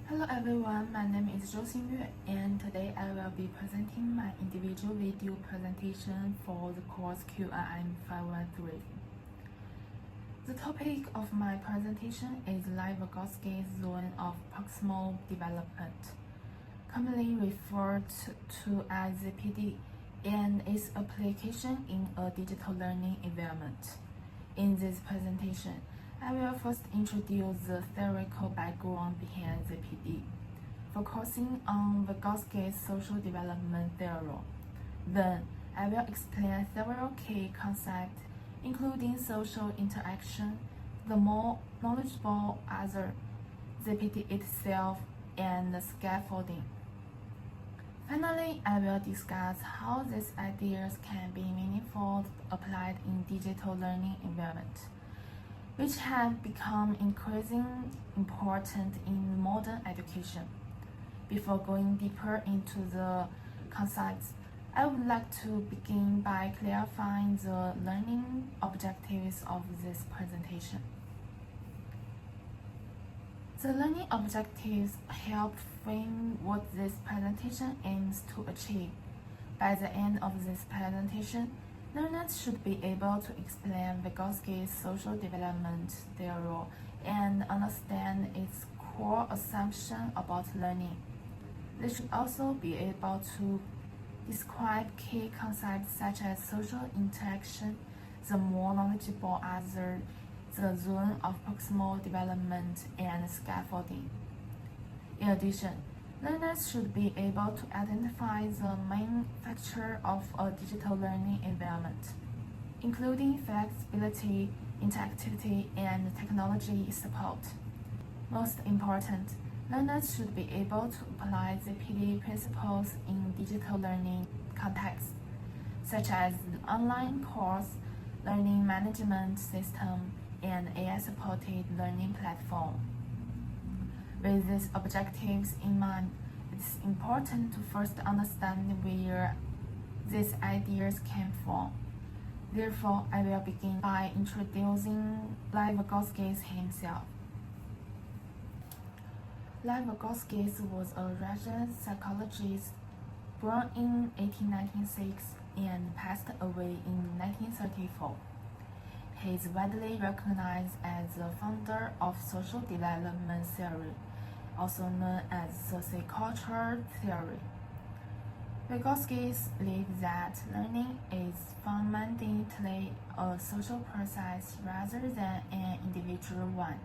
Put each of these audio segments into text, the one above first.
Hello everyone, my name is Zhou XinYue, and today I will be presenting my individual video presentation for the course QRM 513. The topic of my presentation is Vygotsky's zone of proximal development, commonly referred to as ZPD, and its application in a digital learning environment. In this presentation, I will first introduce the theoretical background behind ZPD, focusing on Vygotsky's social development theory. Then, I will explain several key concepts, including social interaction, the more knowledgeable other, ZPD itself, and scaffolding. Finally, I will discuss how these ideas can be meaningfully applied in digital learning environment, which have become increasingly important in modern education. Before going deeper into the concepts, I would like to begin by clarifying the learning objectives of this presentation. The learning objectives help frame what this presentation aims to achieve. By the end of this presentation, learners should be able to explain Vygotsky's social development theory and understand its core assumption about learning. They should also be able to describe key concepts such as social interaction, the more knowledgeable other, the zone of proximal development, and scaffolding. In addition, learners should be able to identify the main feature of a digital learning environment, including flexibility, interactivity, and technology support. Most important, learners should be able to apply ZPD principles in digital learning contexts, such as online course, learning management system, and AI-supported learning platform. With these objectives in mind, it is important to first understand where these ideas came from. Therefore, I will begin by introducing Vygotsky himself. Vygotsky was a Russian psychologist born in 1896 and passed away in 1934. He is widely recognized as the founder of social development theory, also known as sociocultural theory. Vygotsky believes that learning is fundamentally a social process rather than an individual one.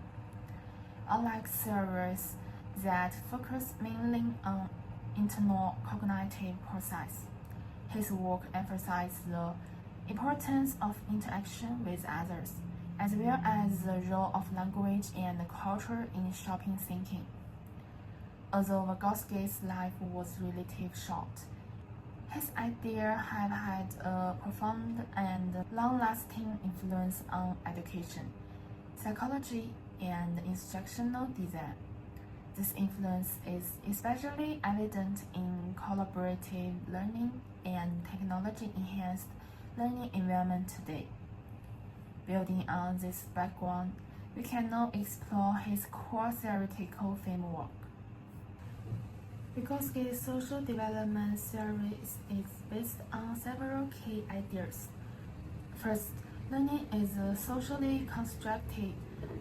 Unlike theories that focus mainly on internal cognitive process, his work emphasizes the importance of interaction with others, as well as the role of language and culture in shaping thinking. Although Vygotsky's life was relatively short, his ideas have had a profound and long-lasting influence on education, psychology, and instructional design. This influence is especially evident in collaborative learning and technology-enhanced learning environment today. Building on this background, we can now explore his core theoretical framework. Vygotsky's social development theory is based on several key ideas. First, learning is socially constructed.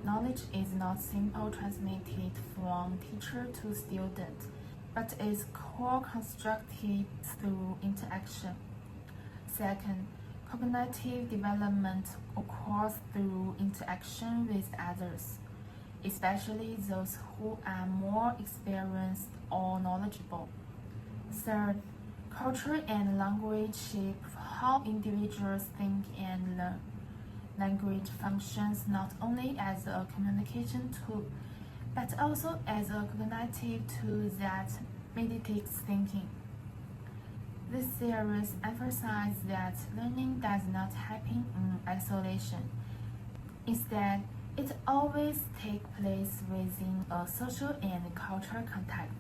Knowledge is not simply transmitted from teacher to student, but is co-constructed through interaction. Second, cognitive development occurs through interaction with others, especially those who are more experienced or knowledgeable. Third, culture and language shape how individuals think and learn. Language functions not only as a communication tool, but also as a cognitive tool that mediates thinking. These theories emphasize that learning does not happen in isolation. Instead, it always takes place within a social and cultural context.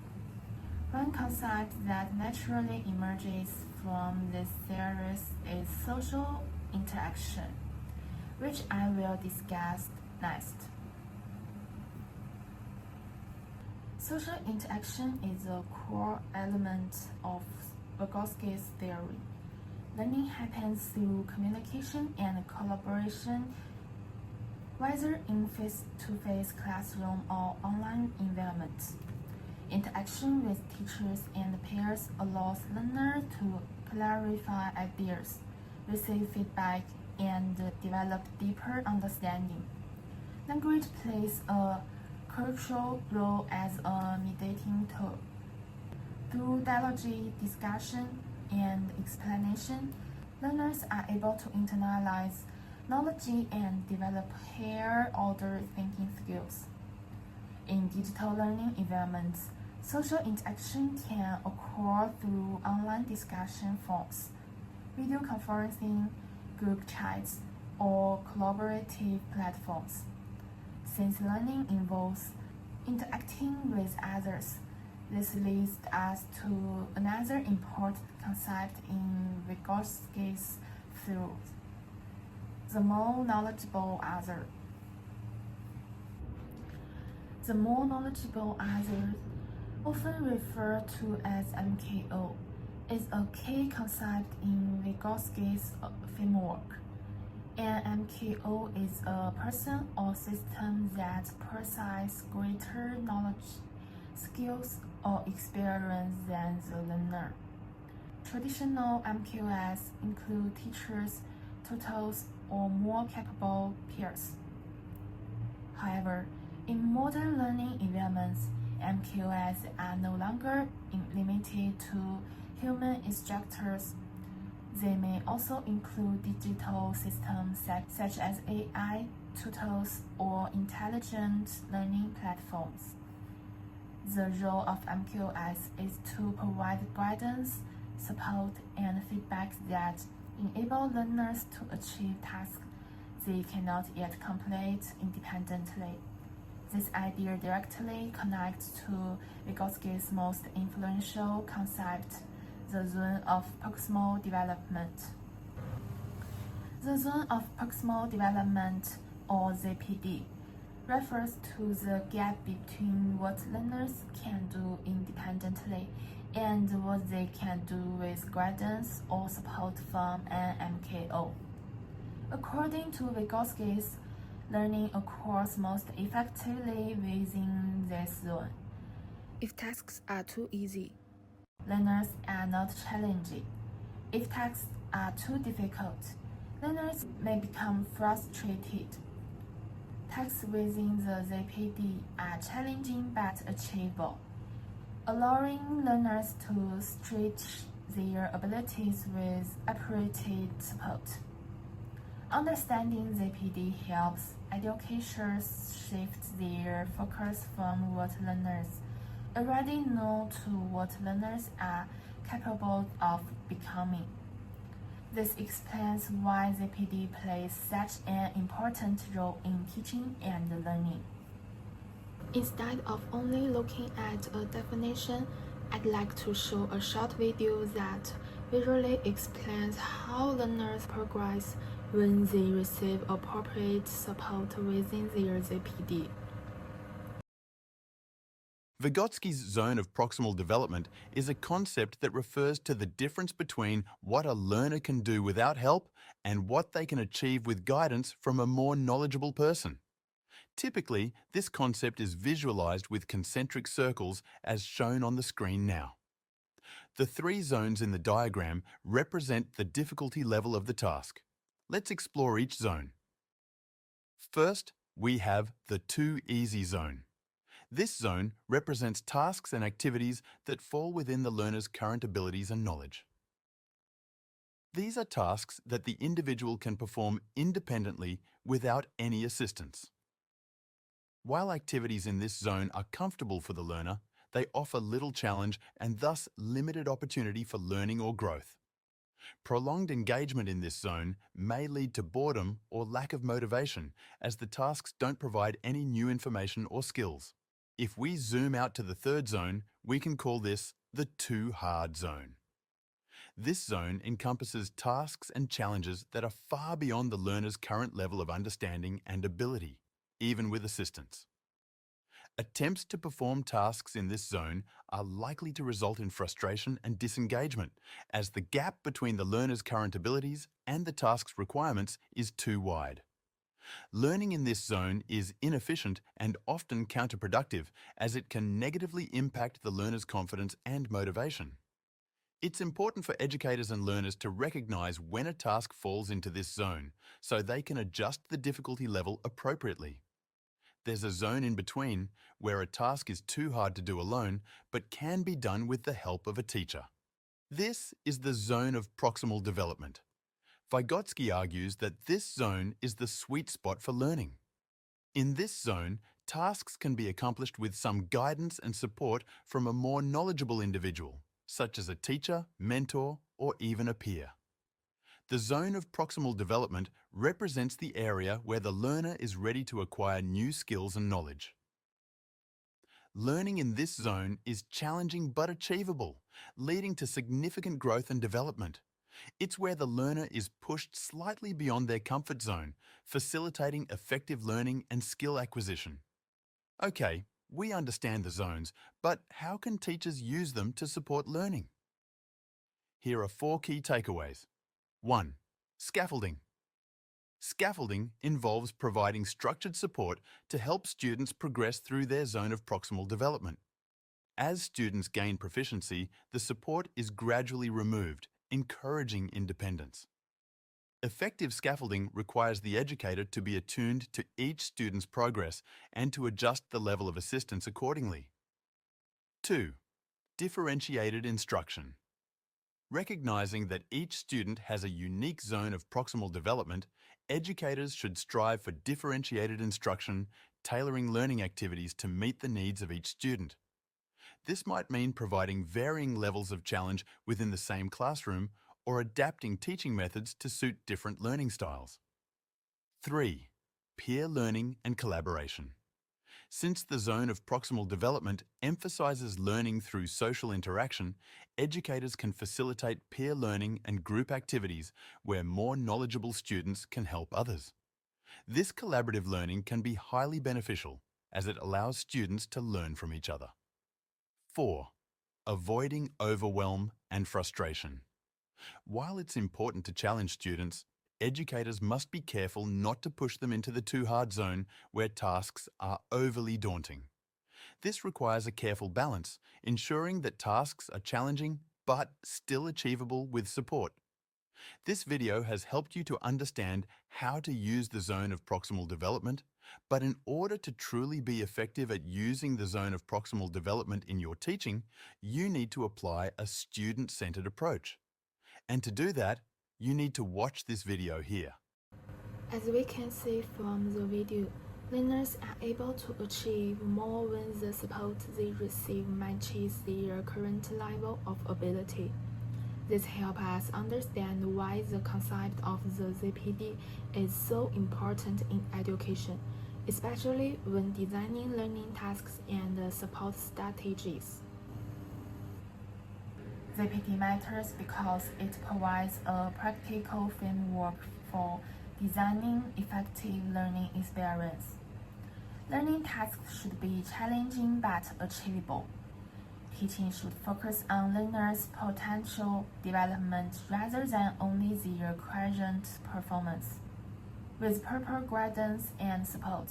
One concept that naturally emerges from these theories is social interaction, which I will discuss next. Social interaction is a core element of Vygotsky's theory. Learning happens through communication and collaboration, whether in face-to-face classroom or online environments. Interaction with teachers and peers allows learners to clarify ideas, receive feedback, and develop deeper understanding. Language plays a crucial role as a mediating tool. Through dialogue, discussion, and explanation, learners are able to internalize knowledge and develop higher-order thinking skills. In digital learning environments, social interaction can occur through online discussion forums, video conferencing, group chats, or collaborative platforms. Since learning involves interacting with others, this leads us to another important concept in Vygotsky's theory: the more knowledgeable other. The more knowledgeable other, often referred to as MKO, is a key concept in Vygotsky's framework. An MKO is a person or system that possesses greater knowledge, skills, or experience than the learner. Traditional MQs include teachers, tutors, or more capable peers. However, in modern learning environments, MQs are no longer limited to human instructors. They may also include digital systems such as AI, tutors, or intelligent learning platforms. The role of MQs is to provide guidance, support, and feedback that enable learners to achieve tasks they cannot yet complete independently. This idea directly connects to Vygotsky's most influential concept, the zone of proximal development. The zone of proximal development, or ZPD, refers to the gap between what learners can do independently and what they can do with guidance or support from an MKO. According to Vygotsky, learning occurs most effectively within this zone. If tasks are too easy, learners are not challenged. If tasks are too difficult, learners may become frustrated. Tasks within the ZPD are challenging but achievable, allowing learners to stretch their abilities with appropriate support. Understanding ZPD helps educators shift their focus from what learners already know to what learners are capable of becoming. This explains why ZPD plays such an important role in teaching and learning. Instead of only looking at a definition, I'd like to show a short video that visually explains how learners progress when they receive appropriate support within their ZPD. Vygotsky's zone of proximal development is a concept that refers to the difference between what a learner can do without help and what they can achieve with guidance from a more knowledgeable person. Typically, this concept is visualized with concentric circles as shown on the screen now. The three zones in the diagram represent the difficulty level of the task. Let's explore each zone. First, we have the too easy zone. This zone represents tasks and activities that fall within the learner's current abilities and knowledge. These are tasks that the individual can perform independently without any assistance. While activities in this zone are comfortable for the learner, they offer little challenge and thus limited opportunity for learning or growth. Prolonged engagement in this zone may lead to boredom or lack of motivation, as the tasks don't provide any new information or skills. If we zoom out to the third zone, we can call this the too hard zone. This zone encompasses tasks and challenges that are far beyond the learner's current level of understanding and ability, even with assistance. Attempts to perform tasks in this zone are likely to result in frustration and disengagement, as the gap between the learner's current abilities and the task's requirements is too wide. Learning in this zone is inefficient and often counterproductive, as it can negatively impact the learner's confidence and motivation. It's important for educators and learners to recognize when a task falls into this zone, so they can adjust the difficulty level appropriately. There's a zone in between where a task is too hard to do alone but can be done with the help of a teacher. This is the zone of proximal development. Vygotsky argues that this zone is the sweet spot for learning. In this zone, tasks can be accomplished with some guidance and support from a more knowledgeable individual, such as a teacher, mentor, or even a peer. The zone of proximal development represents the area where the learner is ready to acquire new skills and knowledge. Learning in this zone is challenging but achievable, leading to significant growth and development. It's where the learner is pushed slightly beyond their comfort zone, facilitating effective learning and skill acquisition. Okay, we understand the zones, but how can teachers use them to support learning? Here are 4 key takeaways. 1. Scaffolding. Scaffolding involves providing structured support to help students progress through their zone of proximal development. As students gain proficiency, the support is gradually removed, encouraging independence. Effective scaffolding requires the educator to be attuned to each student's progress and to adjust the level of assistance accordingly. 2. Differentiated instruction. Recognizing that each student has a unique zone of proximal development, educators should strive for differentiated instruction, tailoring learning activities to meet the needs of each student. This might mean providing varying levels of challenge within the same classroom or adapting teaching methods to suit different learning styles. 3. Peer learning and collaboration. Since the zone of proximal development emphasizes learning through social interaction, educators can facilitate peer learning and group activities where more knowledgeable students can help others. This collaborative learning can be highly beneficial as it allows students to learn from each other. 4. Avoiding overwhelm and frustration. While it's important to challenge students, educators must be careful not to push them into the too hard zone where tasks are overly daunting. This requires a careful balance, ensuring that tasks are challenging but still achievable with support. This video has helped you to understand how to use the zone of proximal development, but in order to truly be effective at using the zone of proximal development in your teaching, you need to apply a student-centered approach. And to do that, you need to watch this video here. As we can see from the video, learners are able to achieve more when the support they receive matches their current level of ability. This helps us understand why the concept of the ZPD is so important in education, especially when designing learning tasks and support strategies. ZPD matters because it provides a practical framework for designing effective learning experience. Learning tasks should be challenging but achievable. Teaching should focus on learners' potential development rather than only their current performance. With proper guidance and support,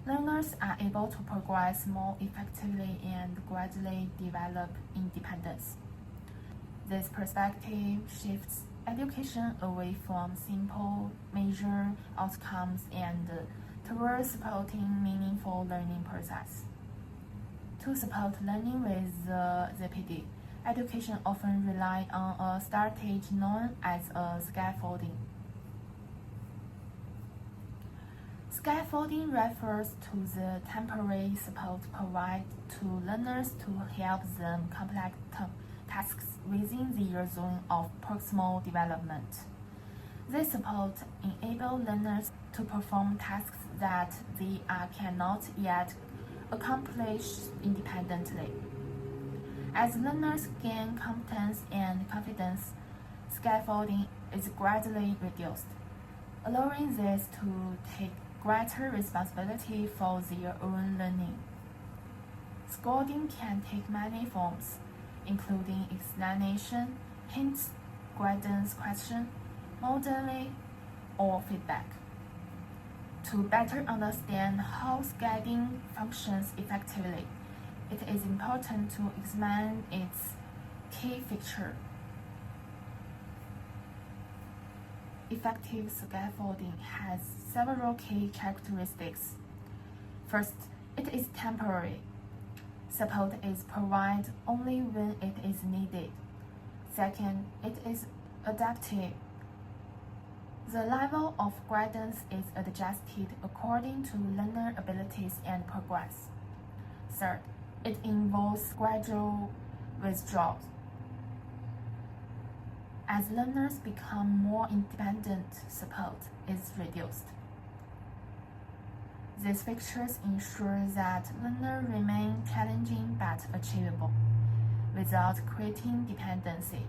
learners are able to progress more effectively and gradually develop independence. This perspective shifts education away from simple measure outcomes and towards supporting meaningful learning process. To support learning with the ZPD, education often relies on a strategy known as a scaffolding. Scaffolding refers to the temporary support provided to learners to help them complete tasks within their zone of proximal development. This support enables learners to perform tasks that they cannot yet accomplish independently. As learners gain competence and confidence, scaffolding is gradually reduced, allowing them to take greater responsibility for their own learning. Scolding can take many forms, including explanation, hints, guidance question, modeling, or feedback. To better understand how scolding functions effectively, it is important to examine its key feature. Effective scaffolding has several key characteristics. First, it is temporary. Support is provided only when it is needed. Second, it is adaptive. The level of guidance is adjusted according to learner abilities and progress. Third, it involves gradual withdrawal. As learners become more independent, support is reduced. These features ensure that learners remain challenging but achievable, without creating dependency.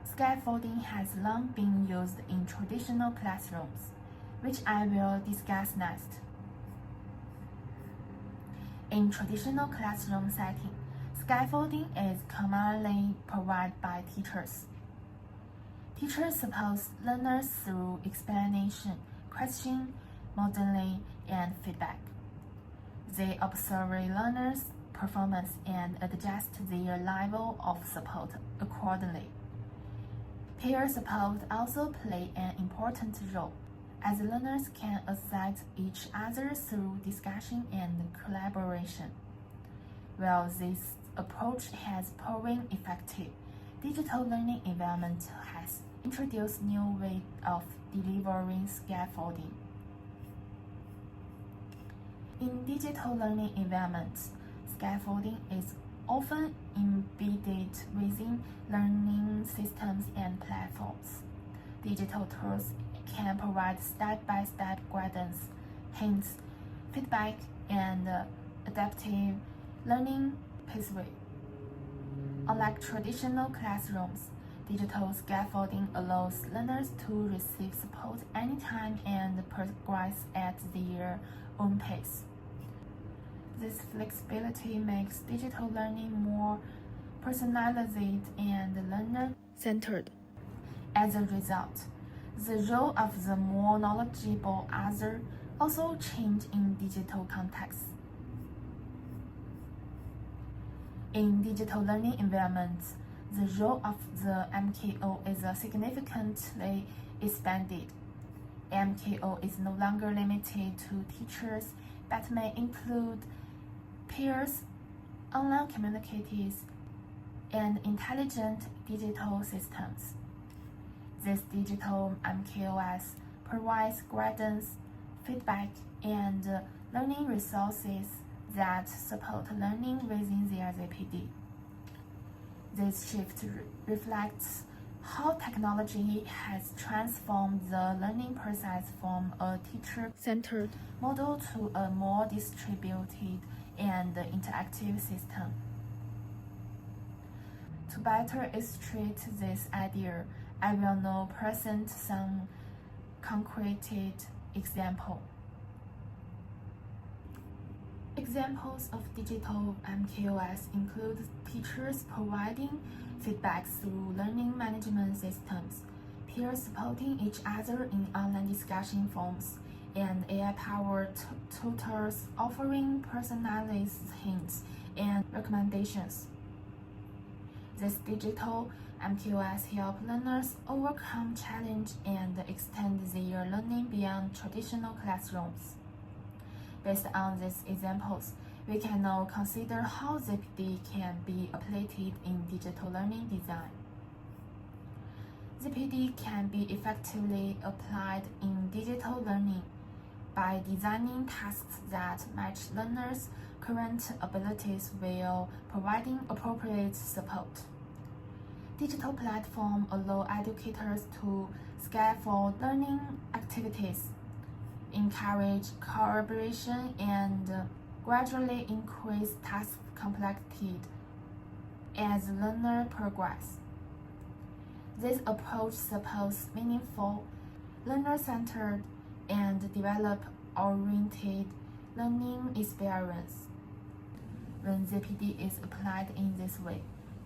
Scaffolding has long been used in traditional classrooms, which I will discuss next. In traditional classroom setting, scaffolding is commonly provided by teachers. Teachers support learners through explanation, question, modeling, and feedback. They observe learners' performance and adjust their level of support accordingly. Peer support also play an important role, as learners can assist each other through discussion and collaboration. While this approach has proven effective, digital learning environment has introduced new ways of delivering scaffolding. In digital learning environments, scaffolding is often embedded within learning systems and platforms. Digital tools can provide step-by-step guidance, hints, feedback, and adaptive learning pathway. Unlike traditional classrooms, digital scaffolding allows learners to receive support anytime and progress at their own pace. This flexibility makes digital learning more personalized and learner-centered. As a result, the role of the more knowledgeable other also changes in digital contexts. In digital learning environments, the role of the MKO is significantly expanded. MKO is no longer limited to teachers, but may include peers, online communities, and intelligent digital systems. This digital MKOS provides guidance, feedback, and learning resources that support learning within their ZPD. This shift reflects how technology has transformed the learning process from a teacher-centered model to a more distributed and interactive system. To better illustrate this idea, I will now present some concrete examples. Examples of digital MKOS include teachers providing feedback through learning management systems, peers supporting each other in online discussion forums, and AI-powered tutors offering personalized hints and recommendations. This digital MKOS help learners overcome challenges and extend their learning beyond traditional classrooms. Based on these examples, we can now consider how ZPD can be applied in digital learning design. ZPD can be effectively applied in digital learning by designing tasks that match learners' current abilities while providing appropriate support. Digital platforms allow educators to scaffold learning activities, encourage collaboration, and gradually increase task complexity as learners progress. This approach supports meaningful, learner-centered, and develop-oriented learning experience. When ZPD is applied in this way,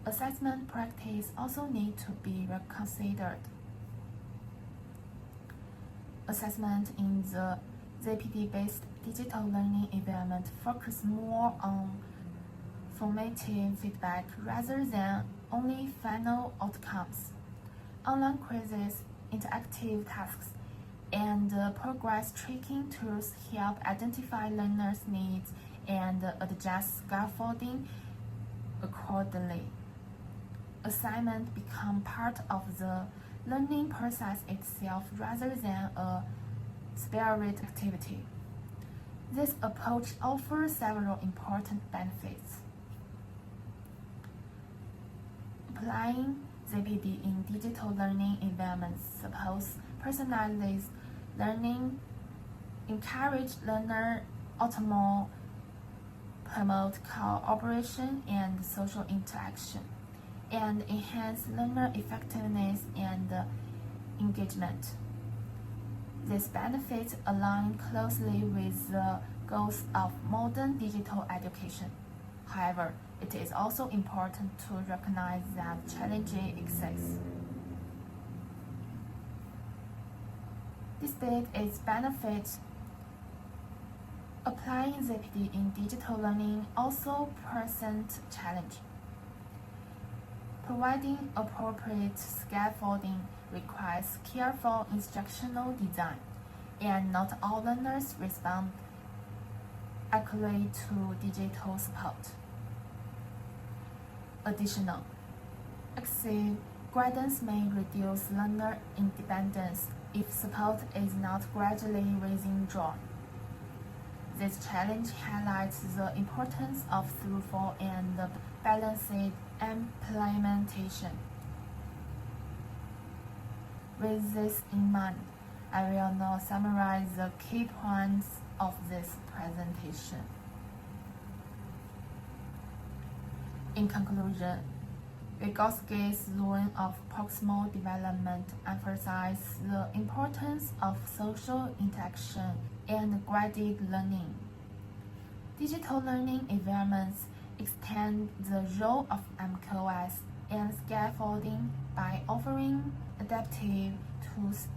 assessment practice also need to be reconsidered. Assessment in the ZPD-based digital learning environment focus more on formative feedback rather than only final outcomes. Online quizzes, interactive tasks, and progress tracking tools help identify learners' needs and adjust scaffolding accordingly. Assignment become part of the learning process itself rather than a separate activity. This approach offers several important benefits. Applying ZPD in digital learning environments supports personalized learning, encourage learner autonomy, promote cooperation and social interaction, and enhance learner effectiveness and engagement. These benefits align closely with the goals of modern digital education. However, it is also important to recognize that challenges exist. Despite its benefits, applying ZPD in digital learning also presents challenges. Providing appropriate scaffolding requires careful instructional design, and not all learners respond accurately to digital support. Additionally, excessive guidance may reduce learner independence if support is not gradually withdrawn. This challenge highlights the importance of thoughtful and balanced implementation. With this in mind, I will now summarize the key points of this presentation. In conclusion, Vygotsky's zone of proximal development emphasizes the importance of social interaction and guided learning. Digital learning environments extend the role of MCOS and scaffolding by offering adaptive tools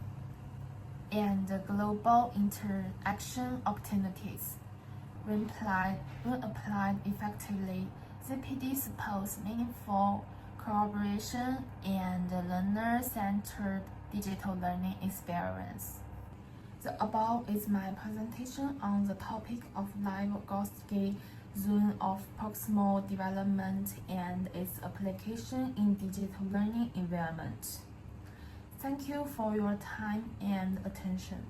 and global interaction opportunities. When applied effectively, ZPD supports meaningful collaboration and learner-centered digital learning experience. The above is my presentation on the topic of Vygotsky zone of proximal development and its application in digital learning environment. Thank you for your time and attention.